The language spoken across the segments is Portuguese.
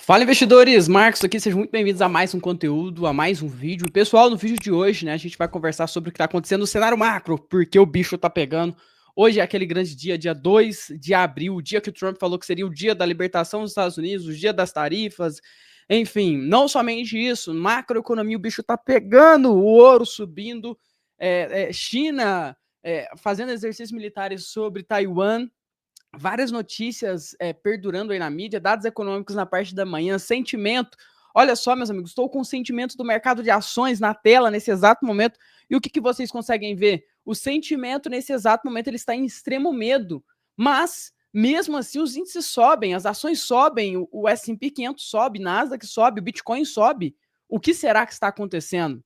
Fala, investidores! Marcos aqui, sejam muito bem-vindos a mais um conteúdo, a mais um vídeo. Pessoal, no vídeo de hoje, né, a gente vai conversar sobre o que está acontecendo no cenário macro, porque o bicho tá pegando. Hoje é aquele grande dia, dia 2 de abril, o dia que o Trump falou que seria o dia da libertação dos Estados Unidos, o dia das tarifas, enfim, não somente isso, macroeconomia, o bicho tá pegando, o ouro subindo, China fazendo exercícios militares sobre Taiwan, várias notícias perdurando aí na mídia, dados econômicos na parte da manhã, sentimento. Olha só, meus amigos, estou com o sentimento do mercado de ações na tela nesse exato momento. E o que vocês conseguem ver? O sentimento nesse exato momento ele está em extremo medo. Mas, mesmo assim, os índices sobem, as ações sobem, o S&P 500 sobe, Nasdaq sobe, o Bitcoin sobe. O que será que está acontecendo?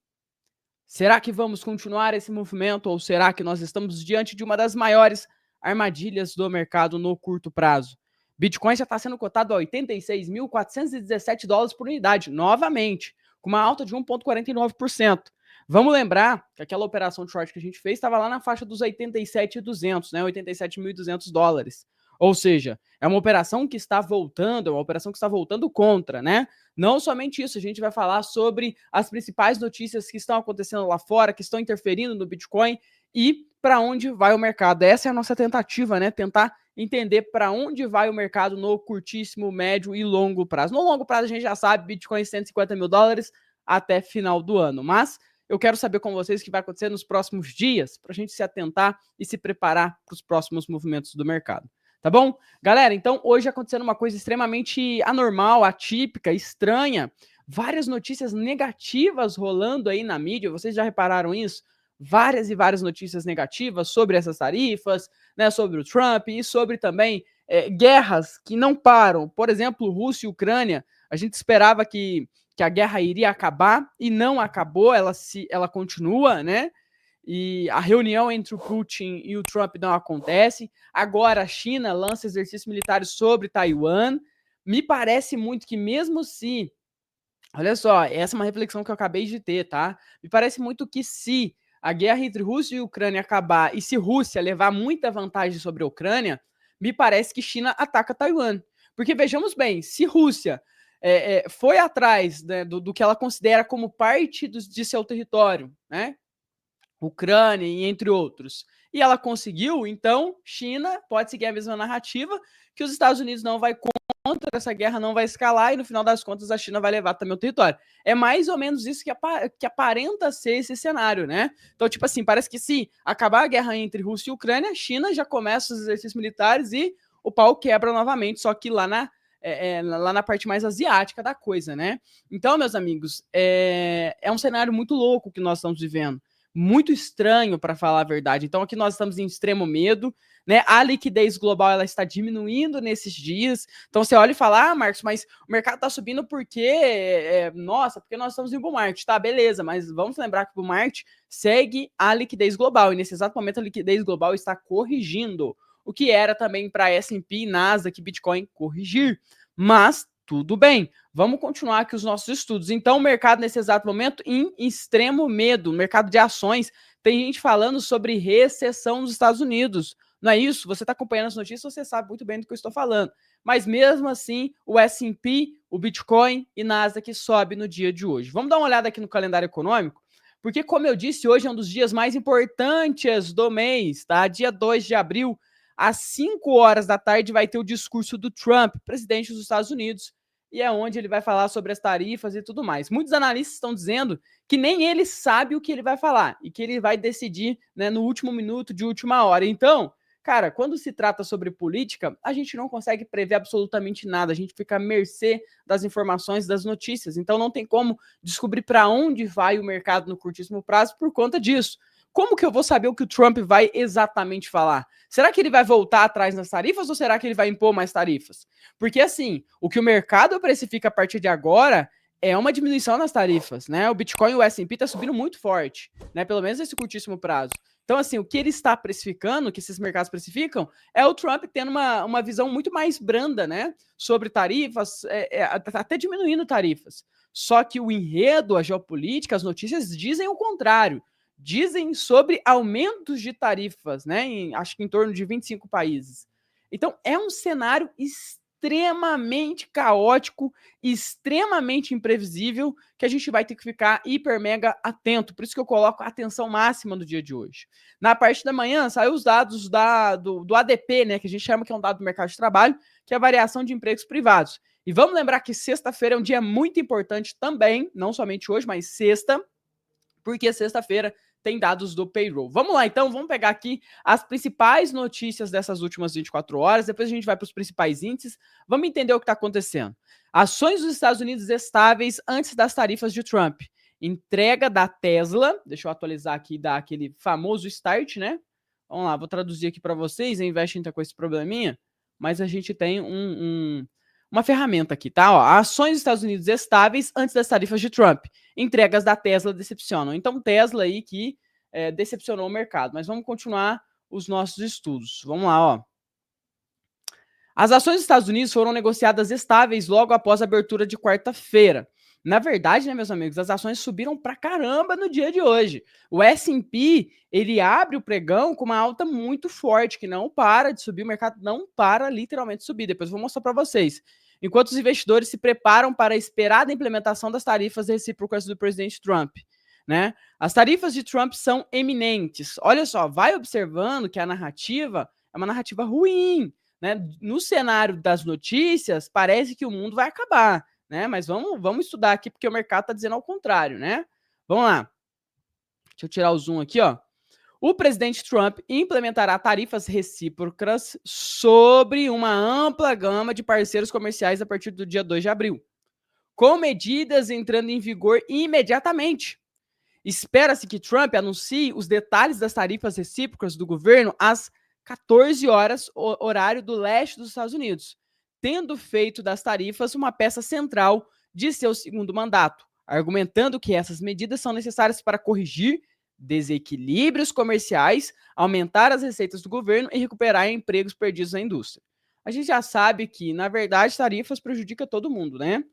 Será que vamos continuar esse movimento ou será que nós estamos diante de uma das maiores armadilhas do mercado no curto prazo? Bitcoin já está sendo cotado a 86.417 dólares por unidade, novamente, com uma alta de 1,49%. Vamos lembrar que aquela operação de short que a gente fez estava lá na faixa dos 87.200, né? 87.200 dólares. Ou seja, é uma operação que está voltando, é uma operação que está voltando contra, né? Não somente isso, a gente vai falar sobre as principais notícias que estão acontecendo lá fora, que estão interferindo no Bitcoin e para onde vai o mercado. Essa é a nossa tentativa, né? Tentar entender para onde vai o mercado no curtíssimo, médio e longo prazo. No longo prazo a gente já sabe, Bitcoin 150 mil dólares até final do ano, mas eu quero saber com vocês o que vai acontecer nos próximos dias para a gente se atentar e se preparar para os próximos movimentos do mercado. Tá bom? Galera, então hoje acontecendo uma coisa extremamente anormal, atípica, estranha. Várias notícias negativas rolando aí na mídia. Vocês já repararam isso? Várias e várias notícias negativas sobre essas tarifas, né, sobre o Trump e sobre também guerras que não param. Por exemplo, Rússia e Ucrânia. A gente esperava que a guerra iria acabar e não acabou, ela continua, né? E a reunião entre o Putin e o Trump não acontece. Agora a China lança exercícios militares sobre Taiwan. Me parece muito que mesmo se... Olha só, essa é uma reflexão que eu acabei de ter, tá? Me parece muito que se a guerra entre Rússia e Ucrânia acabar e se Rússia levar muita vantagem sobre a Ucrânia, me parece que China ataca Taiwan. Porque vejamos bem, se Rússia foi atrás, né, do que ela considera como parte de seu território, né? Ucrânia e entre outros. E ela conseguiu, então, China pode seguir a mesma narrativa que os Estados Unidos não vai contra, essa guerra não vai escalar e no final das contas a China vai levar também o território. É mais ou menos isso que aparenta ser esse cenário, né? Então, tipo assim, parece que se acabar a guerra entre Rússia e Ucrânia, a China já começa os exercícios militares e o pau quebra novamente, só que lá na parte mais asiática da coisa, né? Então, meus amigos, é um cenário muito louco que nós estamos vivendo, muito estranho, para falar a verdade. Então, aqui nós estamos em extremo medo, né? A liquidez global ela está diminuindo nesses dias. Então, você olha e fala, Marcos, mas o mercado está subindo porque, nossa, porque nós estamos em bull market. Tá, beleza, mas vamos lembrar que o bull market segue a liquidez global, e nesse exato momento a liquidez global está corrigindo, o que era também para S&P, Nasdaq e Bitcoin corrigir. Mas tudo bem, vamos continuar aqui os nossos estudos. Então, o mercado nesse exato momento em extremo medo, mercado de ações. Tem gente falando sobre recessão nos Estados Unidos. Não é isso? Você está acompanhando as notícias, você sabe muito bem do que eu estou falando. Mas mesmo assim, o S&P, o Bitcoin e Nasdaq sobe no dia de hoje. Vamos dar uma olhada aqui no calendário econômico, porque como eu disse, hoje é um dos dias mais importantes do mês, tá? Dia 2 de abril, às 5 horas da tarde, vai ter o discurso do Trump, presidente dos Estados Unidos, e é onde ele vai falar sobre as tarifas e tudo mais. Muitos analistas estão dizendo que nem ele sabe o que ele vai falar e que ele vai decidir, né, no último minuto, de última hora. Então, cara, quando se trata sobre política, a gente não consegue prever absolutamente nada, a gente fica à mercê das informações, das notícias. Então não tem como descobrir para onde vai o mercado no curtíssimo prazo por conta disso. Como que eu vou saber o que o Trump vai exatamente falar? Será que ele vai voltar atrás nas tarifas ou será que ele vai impor mais tarifas? Porque, assim, o que o mercado precifica a partir de agora é uma diminuição nas tarifas, né? O Bitcoin e o S&P tá subindo muito forte, né? Pelo menos nesse curtíssimo prazo. Então, assim, o que ele está precificando, que esses mercados precificam, é o Trump tendo uma visão muito mais branda, né? Sobre tarifas, até diminuindo tarifas. Só que o enredo, a geopolítica, as notícias dizem o contrário. Dizem sobre aumentos de tarifas, né? Acho que em torno de 25 países. Então, é um cenário extremamente caótico, extremamente imprevisível, que a gente vai ter que ficar hiper mega atento. Por isso que eu coloco a atenção máxima no dia de hoje. Na parte da manhã, saiu os dados do ADP, né, que a gente chama que é um dado do mercado de trabalho, que é a variação de empregos privados. E vamos lembrar que sexta-feira é um dia muito importante também, não somente hoje, mas sexta, porque sexta-feira tem dados do payroll. Vamos lá, então, vamos pegar aqui as principais notícias dessas últimas 24 horas, depois a gente vai para os principais índices, vamos entender o que está acontecendo. Ações dos Estados Unidos estáveis antes das tarifas de Trump. Entrega da Tesla, deixa eu atualizar aqui, dar aquele famoso start, né? Vamos lá, vou traduzir aqui para vocês, a Investing tá com esse probleminha, mas a gente tem uma ferramenta aqui, tá? Ó, ações dos Estados Unidos estáveis antes das tarifas de Trump. Entregas da Tesla decepcionam. Então, Tesla aí que decepcionou o mercado. Mas vamos continuar os nossos estudos. Vamos lá, ó. As ações dos Estados Unidos foram negociadas estáveis logo após a abertura de quarta-feira. Na verdade, né, meus amigos, as ações subiram pra caramba no dia de hoje. O S&P, ele abre o pregão com uma alta muito forte, que não para de subir, o mercado não para literalmente de subir. Depois eu vou mostrar para vocês. Enquanto os investidores se preparam para a esperada implementação das tarifas recíprocas do presidente Trump, né? As tarifas de Trump são eminentes. Olha só, vai observando que a narrativa é uma narrativa ruim, né? No cenário das notícias, parece que o mundo vai acabar, né? Mas vamos estudar aqui, porque o mercado está dizendo ao contrário, né? Vamos lá. Deixa eu tirar o zoom aqui, ó. O presidente Trump implementará tarifas recíprocas sobre uma ampla gama de parceiros comerciais a partir do dia 2 de abril, com medidas entrando em vigor imediatamente. Espera-se que Trump anuncie os detalhes das tarifas recíprocas do governo às 14 horas, horário do leste dos Estados Unidos, tendo feito das tarifas uma peça central de seu segundo mandato, argumentando que essas medidas são necessárias para corrigir desequilíbrios comerciais, aumentar as receitas do governo e recuperar empregos perdidos na indústria. A gente já sabe que, na verdade, tarifas prejudicam todo mundo, né?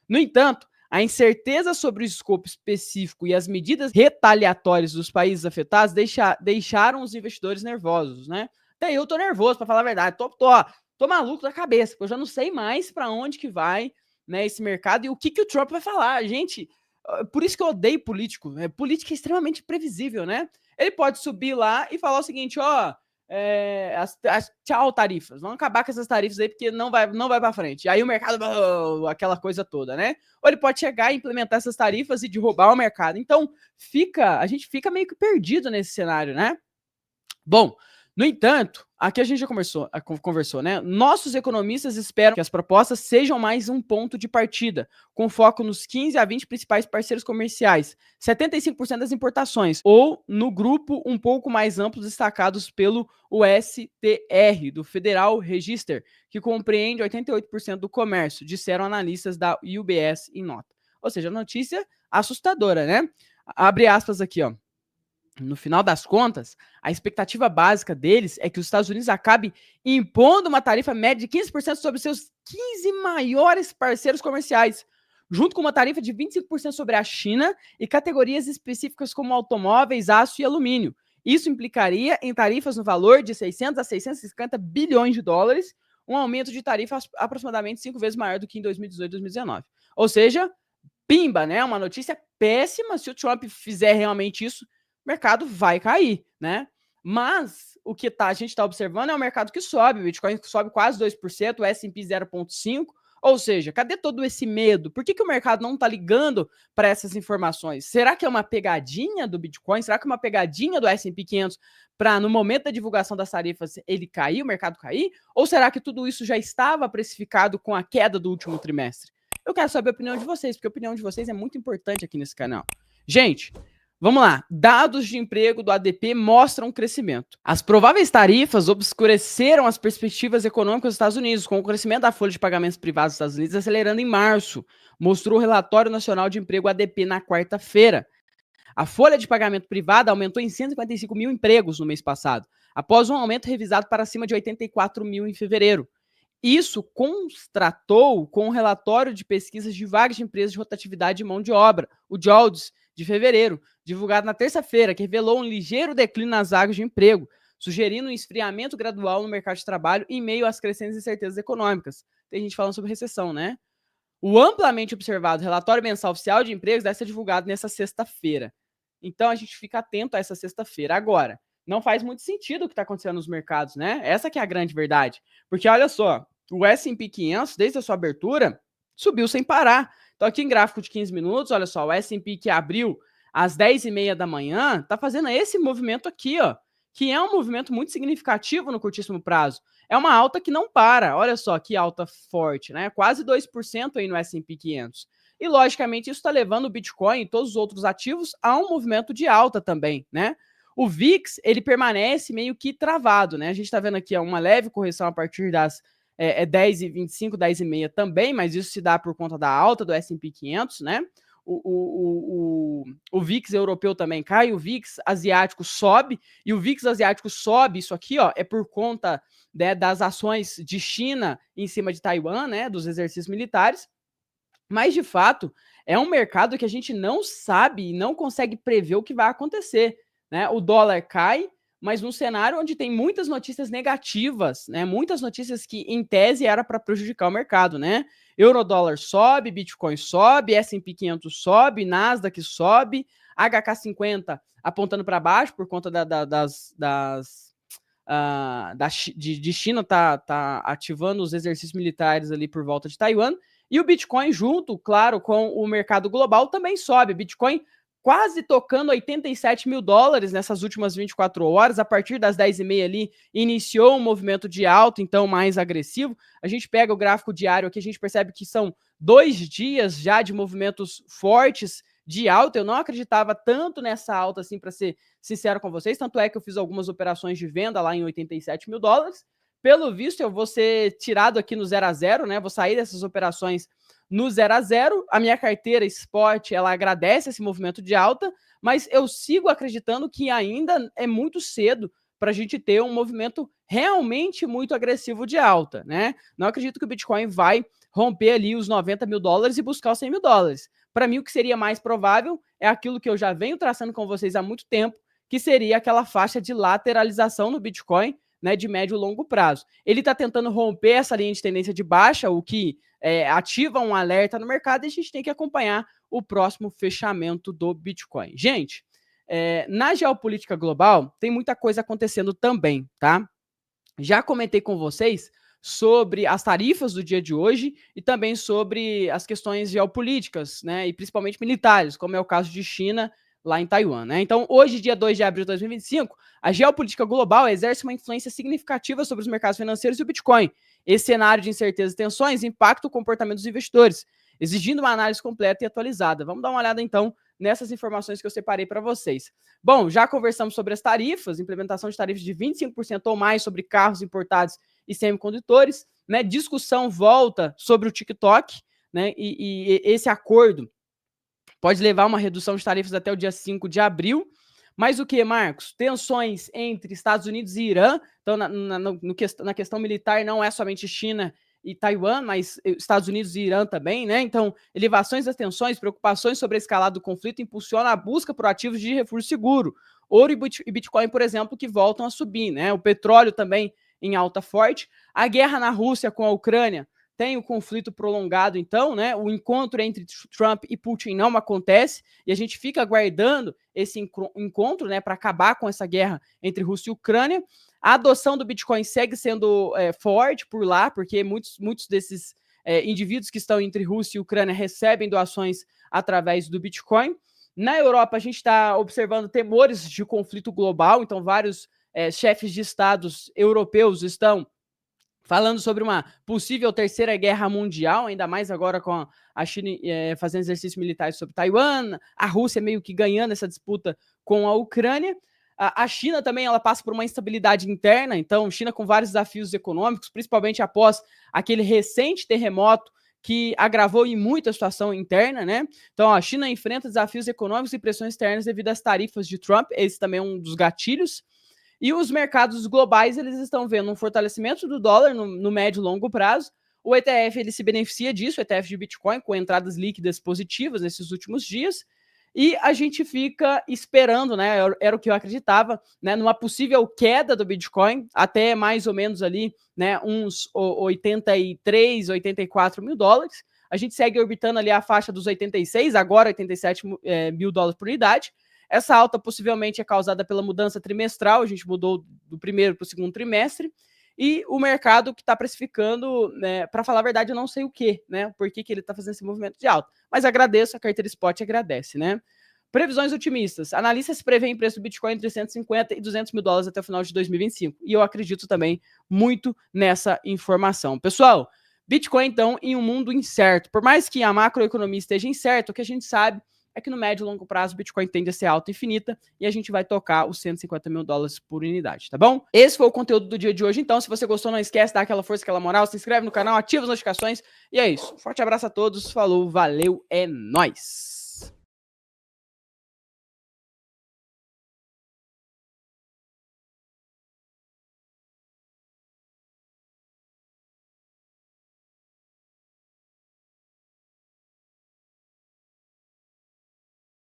No entanto, a incerteza sobre o escopo específico e as medidas retaliatórias dos países afetados deixaram os investidores nervosos, né? Até eu tô nervoso, para falar a verdade. Tô maluco da cabeça, porque eu já não sei mais para onde que vai, né, esse mercado e o que o Trump vai falar. Gente, por isso que eu odeio político. Política é extremamente previsível, né? Ele pode subir lá e falar o seguinte, ó, tchau, tarifas. Vamos acabar com essas tarifas aí, porque não vai para frente. E aí o mercado, aquela coisa toda, né? Ou ele pode chegar e implementar essas tarifas e derrubar o mercado. Então, a gente fica meio que perdido nesse cenário, né? Bom, no entanto, aqui a gente já conversou, né? Nossos economistas esperam que as propostas sejam mais um ponto de partida, com foco nos 15 a 20 principais parceiros comerciais, 75% das importações, ou no grupo um pouco mais amplo destacados pelo USTR, do Federal Register, que compreende 88% do comércio, disseram analistas da UBS em nota. Ou seja, notícia assustadora, né? Abre aspas aqui, ó. No final das contas, a expectativa básica deles é que os Estados Unidos acabem impondo uma tarifa média de 15% sobre seus 15 maiores parceiros comerciais, junto com uma tarifa de 25% sobre a China e categorias específicas como automóveis, aço e alumínio. Isso implicaria em tarifas no valor de 600 a 650 bilhões de dólares, um aumento de tarifa aproximadamente 5 vezes maior do que em 2018 e 2019. Ou seja, pimba, né? Uma notícia péssima. Se o Trump fizer realmente isso, o mercado vai cair, né? Mas o que a gente está observando é um mercado que sobe, o Bitcoin sobe quase 2%, o S&P 0,5%, ou seja, cadê todo esse medo? Por que o mercado não está ligando para essas informações? Será que é uma pegadinha do Bitcoin? Será que é uma pegadinha do S&P 500 para, no momento da divulgação das tarifas, ele cair, o mercado cair? Ou será que tudo isso já estava precificado com a queda do último trimestre? Eu quero saber a opinião de vocês, porque a opinião de vocês é muito importante aqui nesse canal. Gente, vamos lá. Dados de emprego do ADP mostram crescimento. As prováveis tarifas obscureceram as perspectivas econômicas dos Estados Unidos, com o crescimento da folha de pagamentos privados dos Estados Unidos acelerando em março, mostrou o Relatório Nacional de Emprego ADP na quarta-feira. A folha de pagamento privada aumentou em 155 mil empregos no mês passado, após um aumento revisado para acima de 84 mil em fevereiro. Isso contrastou com o relatório de pesquisas de vagas de empresas de rotatividade de mão de obra, o JOLTS, de fevereiro, divulgado na terça-feira, que revelou um ligeiro declínio nas vagas de emprego, sugerindo um esfriamento gradual no mercado de trabalho em meio às crescentes incertezas econômicas. tem gente falando sobre recessão, né? O amplamente observado relatório mensal oficial de empregos deve ser divulgado nessa sexta-feira. Então a gente fica atento a essa sexta-feira. Agora, não faz muito sentido o que está acontecendo nos mercados, né? Essa que é a grande verdade. Porque olha só, o S&P 500, desde a sua abertura, subiu sem parar. Então aqui em gráfico de 15 minutos, olha só, o S&P que abriu às 10h30 da manhã, está fazendo esse movimento aqui, ó, que é um movimento muito significativo no curtíssimo prazo. É uma alta que não para. Olha só que alta forte, né? Quase 2% aí no S&P 500. E, logicamente, isso está levando o Bitcoin e todos os outros ativos a um movimento de alta também, né? O VIX, ele permanece meio que travado, né? A gente está vendo aqui uma leve correção a partir das 10h25, 10h30 também, mas isso se dá por conta da alta do S&P 500, né? O VIX europeu também cai, o VIX asiático sobe, e o VIX asiático sobe, isso aqui, ó, é por conta, né, das ações de China em cima de Taiwan, né, dos exercícios militares, mas de fato é um mercado que a gente não sabe e não consegue prever o que vai acontecer, né? O dólar cai, mas num cenário onde tem muitas notícias negativas, né? Muitas notícias que, em tese, era para prejudicar o mercado, né? Eurodólar sobe, Bitcoin sobe, S&P 500 sobe, Nasdaq sobe, HK50 apontando para baixo por conta de China tá ativando os exercícios militares ali por volta de Taiwan, e o Bitcoin junto, claro, com o mercado global também sobe. Bitcoin quase tocando 87 mil dólares nessas últimas 24 horas, a partir das 10h30 ali, iniciou um movimento de alta, então mais agressivo. A gente pega o gráfico diário aqui, a gente percebe que são 2 dias já de movimentos fortes de alta. Eu não acreditava tanto nessa alta assim, para ser sincero com vocês, tanto é que eu fiz algumas operações de venda lá em 87 mil dólares. Pelo visto, eu vou ser tirado aqui no 0 a 0, né? Vou sair dessas operações no 0 a 0. A minha carteira Spot, ela agradece esse movimento de alta, mas eu sigo acreditando que ainda é muito cedo para a gente ter um movimento realmente muito agressivo de alta, né? Não acredito que o Bitcoin vai romper ali os 90 mil dólares e buscar os 100 mil dólares. Para mim, o que seria mais provável é aquilo que eu já venho traçando com vocês há muito tempo, que seria aquela faixa de lateralização no Bitcoin, né, de médio e longo prazo. Ele está tentando romper essa linha de tendência de baixa, o que ativa um alerta no mercado, e a gente tem que acompanhar o próximo fechamento do Bitcoin. Gente, na geopolítica global, tem muita coisa acontecendo também, tá? Já comentei com vocês sobre as tarifas do dia de hoje e também sobre as questões geopolíticas, né, e principalmente militares, como é o caso de China lá em Taiwan, né? Então, hoje, dia 2 de abril de 2025, a geopolítica global exerce uma influência significativa sobre os mercados financeiros e o Bitcoin. Esse cenário de incertezas e tensões impacta o comportamento dos investidores, exigindo uma análise completa e atualizada. Vamos dar uma olhada, então, nessas informações que eu separei para vocês. Bom, já conversamos sobre as tarifas, implementação de tarifas de 25% ou mais sobre carros importados e semicondutores, né? Discussão volta sobre o TikTok, né? E esse acordo pode levar a uma redução de tarifas até o dia 5 de abril. Mas o que, Marcos? Tensões entre Estados Unidos e Irã. Então, na questão militar, não é somente China e Taiwan, mas Estados Unidos e Irã também, né? Então, elevações das tensões, preocupações sobre a escalada do conflito impulsionam a busca por ativos de refúgio seguro. Ouro e Bitcoin, por exemplo, que voltam a subir, né? O petróleo também em alta forte. A guerra na Rússia com a Ucrânia tem o conflito prolongado, então, né? O encontro entre Trump e Putin não acontece, e a gente fica aguardando esse encontro, né, para acabar com essa guerra entre Rússia e Ucrânia. A adoção do Bitcoin segue sendo forte por lá, porque muitos desses indivíduos que estão entre Rússia e Ucrânia recebem doações através do Bitcoin. Na Europa, a gente está observando temores de conflito global, então vários chefes de estados europeus estão falando sobre uma possível terceira guerra mundial, ainda mais agora com a China fazendo exercícios militares sobre Taiwan, a Rússia meio que ganhando essa disputa com a Ucrânia. A China também ela passa por uma instabilidade interna, então China com vários desafios econômicos, principalmente após aquele recente terremoto que agravou em muito a situação interna, né? Então a China enfrenta desafios econômicos e pressões externas devido às tarifas de Trump, esse também é um dos gatilhos. E os mercados globais, eles estão vendo um fortalecimento do dólar no médio e longo prazo. O ETF, ele se beneficia disso, o ETF de Bitcoin, com entradas líquidas positivas nesses últimos dias. E a gente fica esperando, né? Era o que eu acreditava, né? Numa possível queda do Bitcoin até mais ou menos ali, né? Uns 83, 84 mil dólares. A gente segue orbitando ali a faixa dos 86, agora 87 mil dólares por unidade. Essa alta possivelmente é causada pela mudança trimestral, a gente mudou do primeiro para o segundo trimestre, e o mercado que está precificando, né, para falar a verdade, eu não sei o que, né? Por que ele está fazendo esse movimento de alta. Mas agradeço, a carteira Spot agradece, né? Previsões otimistas. Analistas preveem preço do Bitcoin entre 150 e 200 mil dólares até o final de 2025. E eu acredito também muito nessa informação. Pessoal, Bitcoin, então, em um mundo incerto. Por mais que a macroeconomia esteja incerta, o que a gente sabe é que no médio e longo prazo o Bitcoin tende a ser alta infinita e a gente vai tocar os 150 mil dólares por unidade, tá bom? Esse foi o conteúdo do dia de hoje, então. Se você gostou, não esquece, dá aquela força, aquela moral, se inscreve no canal, ativa as notificações e é isso. Forte abraço a todos, falou, valeu, é nóis!